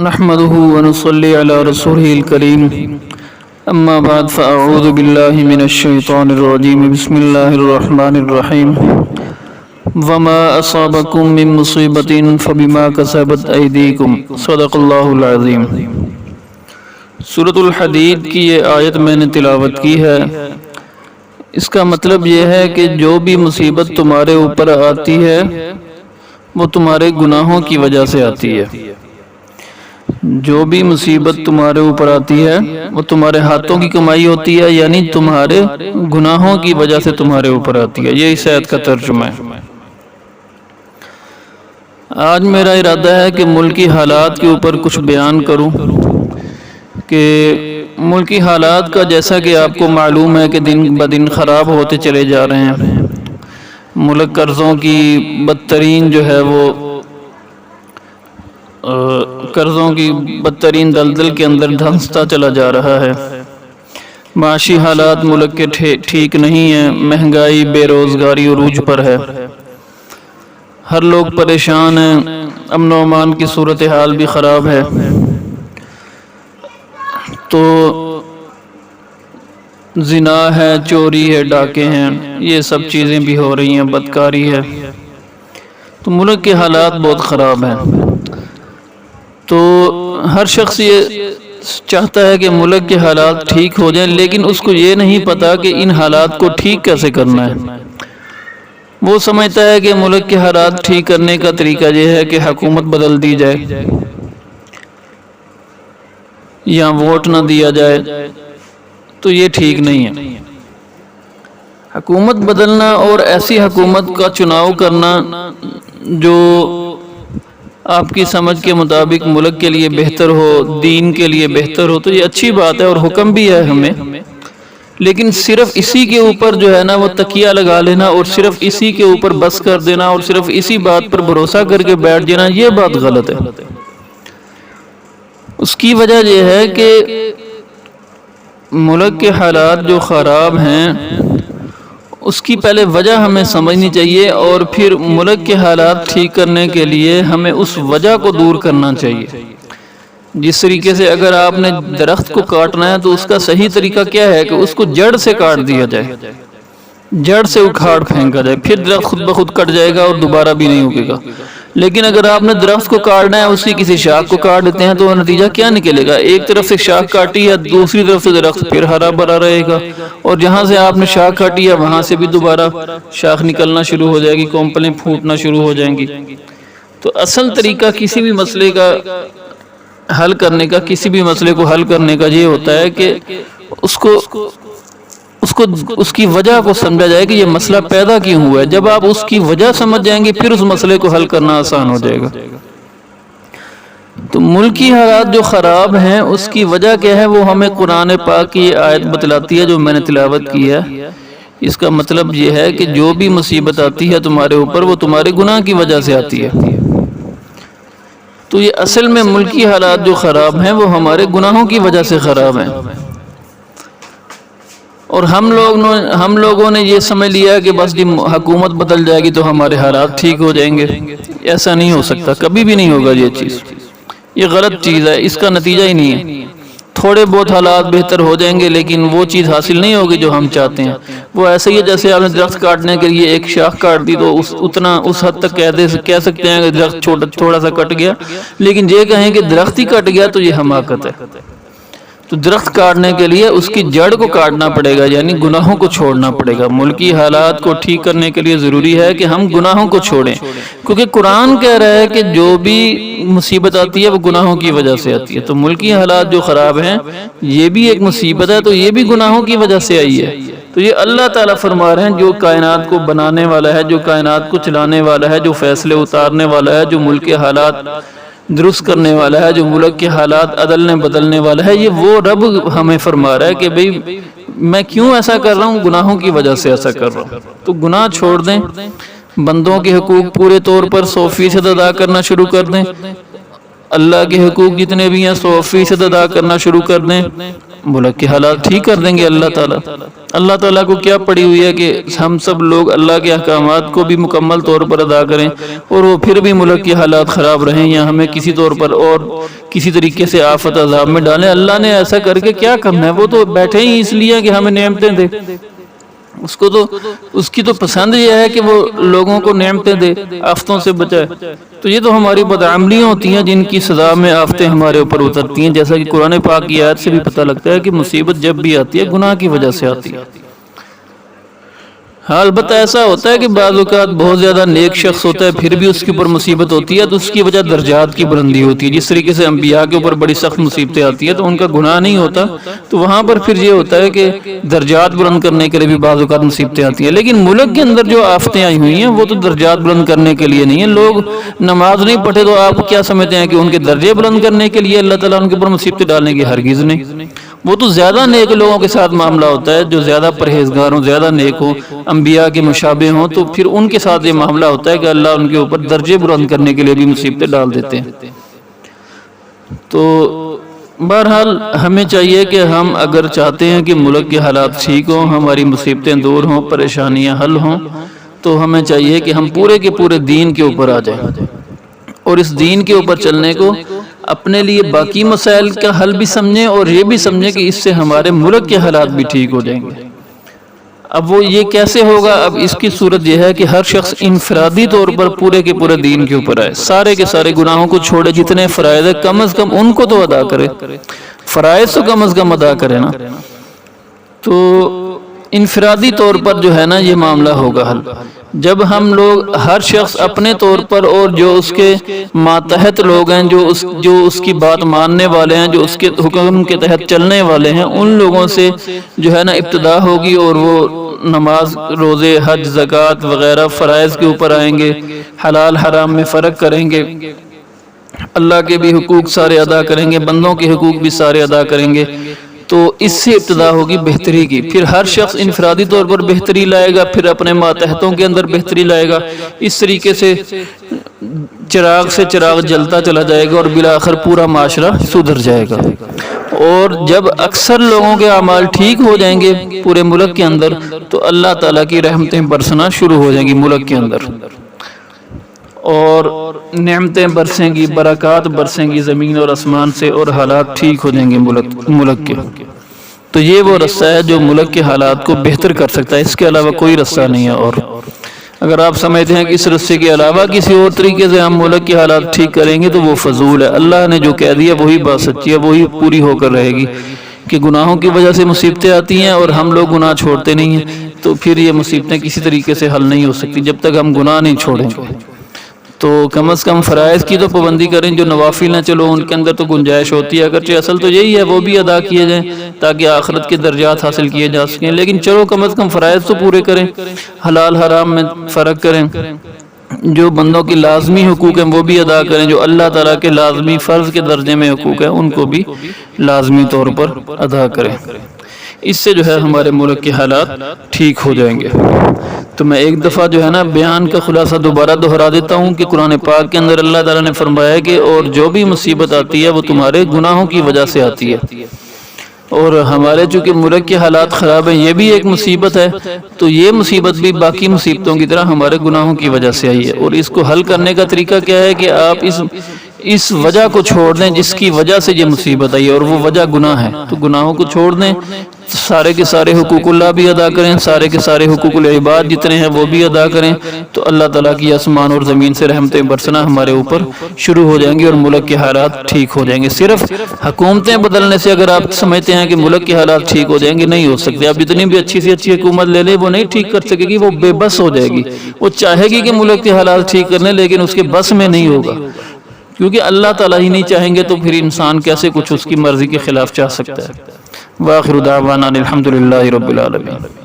نحمده ونصلي على رسوله الكريم اما بعد فاعوذ بالله من الشيطان الرجيم بسم الله الرحمن الرحيم وما اصابكم من مصيبة فبما كسبت ايديكم صدق الله العظيم۔ سورۃ الحدید کی یہ آیت میں نے تلاوت کی ہے۔ اس کا مطلب یہ ہے کہ جو بھی مصیبت تمہارے اوپر آتی ہے وہ تمہارے گناہوں کی وجہ سے آتی ہے۔ جو بھی مصیبت تمہارے اوپر آتی ہے وہ تمہارے ہاتھوں کی کمائی ہوتی ہے، یعنی تمہارے گناہوں کی وجہ سے تمہارے اوپر آتی ہے۔ یہ اس آیت کا ترجمہ ہے۔ آج میرا ارادہ ہے کہ ملکی حالات کے اوپر کچھ بیان کروں کہ ملکی حالات کا جیسا کہ آپ کو معلوم ہے کہ دن بدن خراب ہوتے چلے جا رہے ہیں۔ ملک قرضوں کی بدترین جو ہے وہ قرضوں کی بدترین دلدل کے اندر دھنستا چلا جا رہا ہے۔ معاشی حالات ملک کے ٹھیک نہیں ہیں، مہنگائی بے روزگاری عروج پر ہے، ہر لوگ پریشان ہیں، امن و امان کی صورتحال بھی خراب ہے۔ تو زنا ہے، چوری ہے، ڈاکے ہیں، یہ سب چیزیں بھی ہو رہی ہیں، بدکاری ہے، تو ملک کے حالات بہت خراب ہیں۔ تو ہر شخص یہ چاہتا ہے کہ ملک کے حالات ٹھیک ہو جائیں، لیکن اس کو یہ نہیں پتا کہ ان حالات کو ٹھیک کیسے کرنا ہے۔ وہ سمجھتا ہے کہ ملک کے حالات ٹھیک کرنے کا طریقہ یہ ہے کہ حکومت بدل دی جائے یا ووٹ نہ دیا جائے، تو یہ ٹھیک نہیں ہے۔ حکومت بدلنا اور ایسی حکومت کا چناؤ کرنا جو آپ کی سمجھ کے مطابق ملک کے لیے بہتر ہو، دین کے لیے بہتر ہو، تو یہ اچھی بات ہے اور حکم بھی ہے ہمیں، لیکن صرف اسی کے اوپر جو ہے نا وہ تکیہ لگا لینا اور صرف اسی کے اوپر بس کر دینا اور صرف اسی بات پر بھروسہ کر کے بیٹھ جانا، یہ بات غلط ہے۔ اس کی وجہ یہ ہے کہ ملک کے حالات جو خراب ہیں اس کی پہلے وجہ ہمیں سمجھنی چاہیے، اور پھر ملک کے حالات ٹھیک کرنے کے لیے ہمیں اس وجہ کو دور کرنا چاہیے۔ جس طریقے سے اگر آپ نے درخت کو کاٹنا ہے تو اس کا صحیح طریقہ کیا ہے کہ اس کو جڑ سے کاٹ دیا جائے، جڑ سے اکھاڑ پھینکا جائے، پھر درخت خود بخود کٹ جائے گا اور دوبارہ بھی نہیں اگے گا۔ لیکن اگر آپ نے درخت کو کاٹنا ہے، اس کی کسی شاخ کو کاٹ دیتے ہیں تو نتیجہ کیا نکلے گا؟ ایک طرف سے شاخ کاٹی ہے، دوسری طرف سے درخت پھر ہرا بھرا رہے گا، اور جہاں سے آپ نے شاخ کاٹی ہے وہاں سے بھی دوبارہ شاخ نکلنا شروع ہو جائے گی، کونپلیں پھوٹنا شروع ہو جائیں گی۔ تو اصل طریقہ کسی بھی مسئلے کا حل کرنے کا، کسی بھی مسئلے کو حل کرنے کا یہ ہوتا ہے کہ اس کی وجہ کو سمجھا جائے کہ یہ مسئلہ پیدا کیوں ہوا ہے۔ جب آپ اس کی وجہ سمجھ جائیں گے پھر اس مسئلے کو حل کرنا آسان ہو جائے گا۔ تو ملکی حالات جو خراب ہیں اس کی وجہ کیا ہے، وہ ہمیں قرآن پاک کی آیت بتلاتی ہے جو میں نے تلاوت کی ہے۔ اس کا مطلب یہ ہے کہ جو بھی مصیبت آتی ہے تمہارے اوپر وہ تمہارے گناہ کی وجہ سے آتی ہے۔ تو یہ اصل میں ملکی حالات جو خراب ہیں وہ ہمارے گناہوں کی وجہ سے خراب ہیں، اور ہم لوگوں نے یہ سمجھ لیا کہ بس جب حکومت بدل جائے گی تو ہمارے حالات ٹھیک ہو جائیں گے۔ ایسا نہیں ہو سکتا، کبھی بھی نہیں ہوگا یہ چیز، یہ غلط چیز ہے، اس کا نتیجہ ہی نہیں ہے۔ تھوڑے بہت حالات بہتر ہو جائیں گے لیکن وہ چیز حاصل نہیں ہوگی جو ہم چاہتے ہیں۔ وہ ایسے ہی ہے جیسے آپ نے درخت کاٹنے کے لیے ایک شاخ کاٹ دی تو اس حد تک کہہ سکتے ہیں کہ درخت تھوڑا سا کٹ گیا، لیکن یہ کہیں کہ درخت ہی کٹ گیا تو یہ حماقت ہے۔ تو درخت کاٹنے کے لیے اس کی جڑ کو کاٹنا پڑے گا، یعنی گناہوں کو چھوڑنا پڑے گا۔ ملکی حالات کو ٹھیک کرنے کے لیے ضروری ہے کہ ہم گناہوں کو چھوڑیں، کیونکہ قرآن کہہ رہا ہے کہ جو بھی مصیبت آتی ہے وہ گناہوں کی وجہ سے آتی ہے۔ تو ملکی حالات جو خراب ہیں یہ بھی ایک مصیبت ہے، تو یہ بھی گناہوں کی وجہ سے آئی ہے۔ تو یہ اللہ تعالیٰ فرما رہے ہیں جو کائنات کو بنانے والا ہے، جو کائنات کو چلانے والا ہے، جو فیصلے اتارنے والا ہے، جو ملک کے حالات درست کرنے والا ہے، جو ملک کے حالات عدل بدلنے والا ہے، یہ وہ رب ہمیں فرما رہا ہے کہ بھئی میں کیوں ایسا کر رہا ہوں؟ گناہوں کی وجہ سے ایسا کر رہا ہوں۔ تو گناہ چھوڑ دیں، بندوں کے حقوق پورے طور پر 100% ادا کرنا شروع کر دیں، اللہ کے حقوق جتنے بھی ہیں 100% ادا کرنا شروع کر دیں، ملک کے حالات ٹھیک کر دیں گے اللہ تعالیٰ۔ اللہ تعالیٰ کو کیا پڑی ہوئی ہے کہ ہم سب لوگ اللہ کے احکامات کو بھی مکمل طور پر ادا کریں اور وہ پھر بھی ملک کے حالات خراب رہیں یا ہمیں کسی طور پر اور کسی طریقے سے آفت عذاب میں ڈالیں۔ اللہ نے ایسا کر کے کیا کرنا ہے، وہ تو بیٹھے ہی اس لیے کہ ہمیں نعمتیں دے، اس کی تو پسند یہ ہے کہ وہ لوگوں کو نعمتیں دے، آفتوں سے بچائے۔ تو یہ تو ہماری بدعملیاں ہوتی ہیں جن کی سزا میں آفتیں ہمارے اوپر اترتی ہیں، جیسا کہ قرآن پاک کی آیت سے بھی پتہ لگتا ہے کہ مصیبت جب بھی آتی ہے گناہ کی وجہ سے آتی ہے۔ ہاں البتہ ایسا ہوتا ہے کہ بعض اوقات بہت زیادہ نیک شخص ہوتا ہے پھر بھی اس کے اوپر مصیبت ہوتی ہے تو اس کی وجہ درجات کی بلندی ہوتی ہے۔ جس طریقے سے انبیاء کے اوپر بڑی سخت مصیبتیں آتی ہیں تو ان کا گناہ نہیں ہوتا، تو وہاں پر پھر یہ ہوتا ہے کہ درجات بلند کرنے کے لیے بھی بعض اوقات مصیبتیں آتی ہیں۔ لیکن ملک کے اندر جو آفتیں آئی ہوئی ہیں وہ تو درجات بلند کرنے کے لیے نہیں ہیں۔ لوگ نماز نہیں پڑھے تو آپ کیا سمجھتے ہیں کہ ان کے درجے بلند کرنے کے لیے اللہ تعالیٰ ان کے اوپر مصیبتیں ڈالنے کی؟ ہرگز نہیں۔ وہ تو زیادہ نیک لوگوں کے ساتھ معاملہ ہوتا ہے، جو زیادہ پرہیزگار ہوں، زیادہ نیک ہوں، انبیاء کے مشابہ ہوں، تو پھر ان کے ساتھ یہ معاملہ ہوتا ہے کہ اللہ ان کے اوپر درجے بلند کرنے کے لیے بھی مصیبتیں ڈال دیتے ہیں۔ تو بہرحال ہمیں چاہیے کہ ہم اگر چاہتے ہیں کہ ملک کے حالات ٹھیک ہوں، ہماری مصیبتیں دور ہوں، پریشانیاں حل ہوں، تو ہمیں چاہیے کہ ہم پورے کے پورے دین کے اوپر آ جائیں اور اس دین کے اوپر چلنے کو اپنے لیے باقی مسائل کا حل بھی سمجھیں اور یہ بھی سمجھیں کہ اس سے ہمارے ملک کے حالات بھی ٹھیک ہو جائیں گے۔ اب وہ یہ کیسے ہوگا؟ اب اس کی صورت یہ ہے کہ ہر شخص انفرادی طور پر پورے کے پورے دین کے اوپر آئے، سارے کے سارے گناہوں کو چھوڑے، جتنے فرائض ہیں کم از کم ان کو تو ادا کرے، فرائض تو کم از کم ادا کرے نا۔ تو انفرادی طور پر جو ہے نا یہ معاملہ ہوگا حل جب ہم لوگ ہر شخص اپنے طور پر اور جو اس کے ماتحت لوگ ہیں، جو اس کی بات ماننے والے ہیں، جو اس کے حکم کے تحت چلنے والے ہیں، ان لوگوں سے جو ہے نا ابتدا ہوگی اور وہ نماز، روزے، حج، زکوٰۃ وغیرہ فرائض کے اوپر آئیں گے، حلال حرام میں فرق کریں گے، اللہ کے بھی حقوق سارے ادا کریں گے، بندوں کے حقوق بھی سارے ادا کریں گے۔ تو اس سے ابتدا ہوگی بہتری کی، پھر ہر شخص انفرادی طور پر بہتری لائے گا، پھر اپنے ماتحتوں کے اندر بہتری لائے گا، اس طریقے سے چراغ سے چراغ جلتا چلا جائے گا اور بالآخر پورا معاشرہ سدھر جائے گا۔ اور جب اکثر لوگوں کے اعمال ٹھیک ہو جائیں گے پورے ملک کے اندر تو اللہ تعالیٰ کی رحمتیں برسنا شروع ہو جائیں گی ملک کے اندر، اور نعمتیں برسیں گی، برکات برسیں گی زمین اور آسمان سے، اور حالات ٹھیک ہو جائیں گے ملک کے۔ تو یہ وہ رستہ ہے جو ملک کے حالات کو بہتر کر سکتا ہے، اس کے علاوہ کوئی رستہ نہیں ہے۔ اور اگر آپ سمجھتے ہیں کہ اس رستے کے علاوہ کسی اور طریقے سے ہم ملک کے حالات ٹھیک کریں گے تو وہ فضول ہے۔ اللہ نے جو کہہ دیا وہی بات سچی ہے، وہی پوری ہو کر رہے گی کہ گناہوں کی وجہ سے مصیبتیں آتی ہیں اور ہم لوگ گناہ چھوڑتے نہیں ہیں، تو پھر یہ مصیبتیں کسی طریقے سے حل نہیں ہو سکتی جب تک ہم گناہ نہیں چھوڑیں گے۔ تو کم از کم فرائض کی تو پابندی کریں، جو نوافل ہیں چلو ان کے اندر تو گنجائش ہوتی ہے، اگرچہ اصل تو یہی ہے وہ بھی ادا کیے جائیں تاکہ آخرت کے درجات حاصل کیے جا سکیں، لیکن چلو کم از کم فرائض تو پورے کریں، حلال حرام میں فرق کریں، جو بندوں کی لازمی حقوق ہیں وہ بھی ادا کریں، جو اللہ تعالیٰ کے لازمی فرض کے درجے میں حقوق ہیں ان کو بھی لازمی طور پر ادا کریں۔ اس سے جو ہے ہمارے ملک کے حالات ٹھیک ہو جائیں گے۔ تو میں ایک دفعہ جو ہے نا بیان کا خلاصہ دوبارہ دہرا دیتا ہوں کہ قرآن پاک کے اندر اللہ تعالیٰ نے فرمایا کہ اور جو بھی مصیبت آتی ہے وہ تمہارے گناہوں کی وجہ سے آتی ہے، اور ہمارے چونکہ ملک کے حالات خراب ہیں یہ بھی ایک مصیبت ہے، تو یہ مصیبت بھی باقی مصیبتوں کی طرح ہمارے گناہوں کی وجہ سے آئی ہے، اور اس کو حل کرنے کا طریقہ کیا ہے کہ آپ اس وجہ کو چھوڑ دیں جس کی وجہ سے یہ مصیبت آئی ہے، اور وہ وجہ گناہ ہے، تو گناہوں کو چھوڑ دیں، سارے کے سارے حقوق اللہ بھی ادا کریں، سارے کے سارے حقوق العباد جتنے ہیں وہ بھی ادا کریں، تو اللہ تعالیٰ کی آسمان اور زمین سے رحمتیں برسنا ہمارے اوپر شروع ہو جائیں گی اور ملک کے حالات ٹھیک ہو جائیں گے۔ صرف حکومتیں بدلنے سے اگر آپ سمجھتے ہیں کہ ملک کے حالات ٹھیک ہو جائیں گے، نہیں ہو سکتے۔ آپ جتنی بھی اچھی سے اچھی حکومت لے لیں وہ نہیں ٹھیک کر سکے گی، وہ بے بس ہو جائے گی، وہ چاہے گی کہ ملک کے حالات ٹھیک کر لیں لیکن اس کے بس میں نہیں ہوگا، کیونکہ اللہ تعالیٰ ہی نہیں چاہیں گے تو پھر انسان کیسے کچھ اس کی مرضی کے خلاف چاہ سکتا ہے۔ وآخر دعوانا الحمدللہ رب العالمین۔